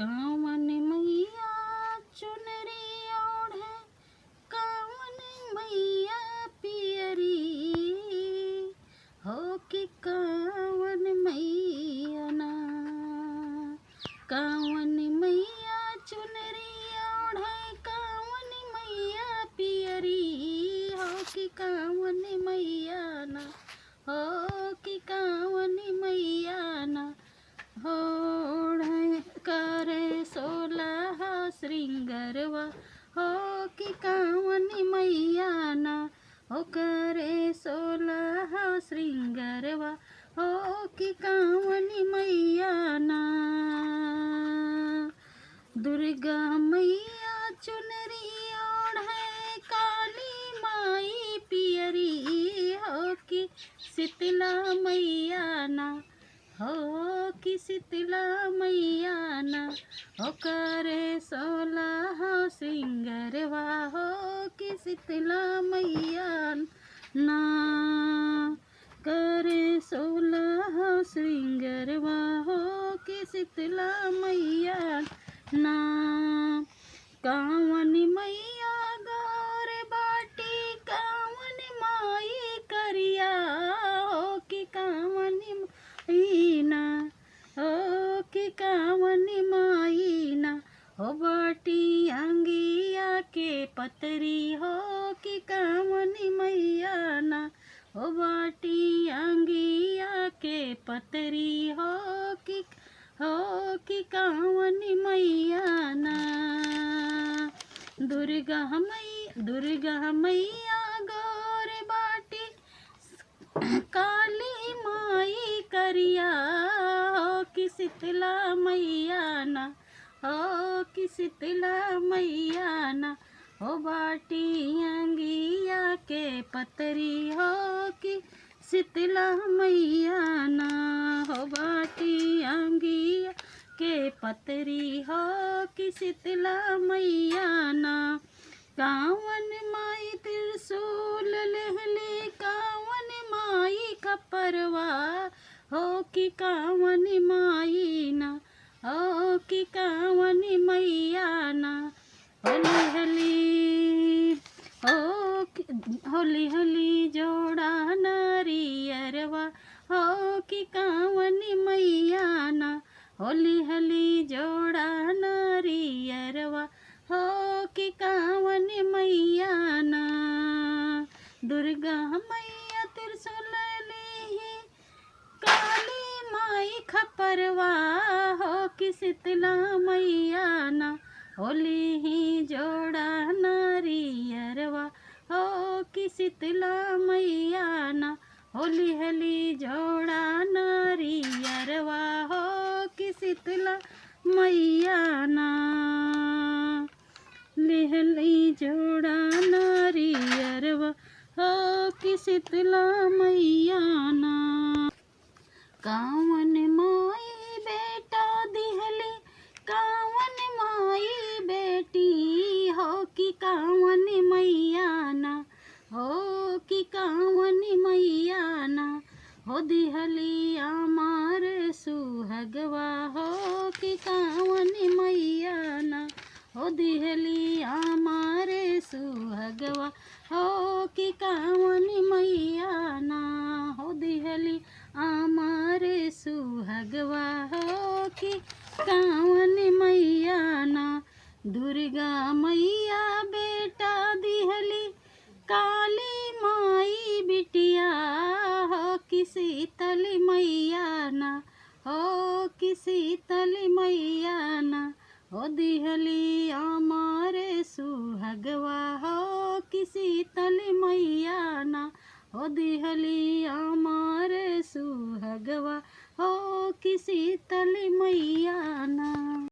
कावन मैया चुनरी ओढ़े, कावन मैया पियरी हो कि कावन मैया ना। कावन मैया चुनरी ओढ़े, कावन मैया पियरी हो कि कावन मैया ना। हो कि कावन मैया ना। हो करे 16 श्रृंगरवा हो कि कावन मैया ना। हो करे 16 श्रृंगरवा हो कि कावन मैया ना। दुर्गा मैया चुनरी ओढ़े, काली माई पियरी हो कि शीतला मैया ना। हो कि शीतला मैया ना। हो करे 16 श्रृंगरवा हो कि शीतला मैया ना। करे 16 श्रृंगरवा हो कि शीतला मैया ना। कावन मैया गौर बाटी, कावन माई करिया हो कि कावन माई ना। हो कि कावन माई ना। हो बाटी अंगिया के पतरी हो कि कावन मैया ना। हो बाटी अंगिया के पतरी हो कि कावन मैया ना। दुर्गा मैया गौर बाटी, काली माई करिया हो कि शीतला मैया ना। हो कि शीतला मैया ना। हो बाटी अंगिया के पतरी हो कि शीतला मैया ना। हो बाटी अंगिया के पतरी हो कि शीतला मैया ना। कावन माई त्रिशूल लेहले, कावन माई खपरवा हो कि कावन माई ना। हो कि कावन मैया ना। होली होली जोड़ा नारियरवा हो कि कावन मैया ना। होली होली जोड़ा नारियरवा हो कि कावन मैया ना। दुर्गा मैया त्रिशूल लेहि, काली माई खपरवा हो कि शीतला मैया ना। होली ही जोड़ा नारियरवा हो कि शीतला मैया ना। होली होली जोड़ा नारियरवा हो कि शीतला मैया ना। लेहली जोड़ा नारियरवा हो कि शीतला मैया ना। कावन माई बेटा दिहली, कावन माई बेटी हो कि कावन मैया ना। हो कि कावन मैया ना। हो दिहली अमार सुहगवा हो कि कावन मैया ना। हो दिहली अमार सुहगवा हो कि कावन मैया ना। हो दिहली अमार सुहगवा हो कि कावन मैया ना। दुर्गा मैया बेटा दिहली, काली माई बिटिया हो कि शीतल मैया ना। हो कि शीतल मैया ना। हो दिहली अमार सुहगवा हो कि शीतल मैया ना। हो दिहली अमार सुहगवा हो कि शीतल मैया ना।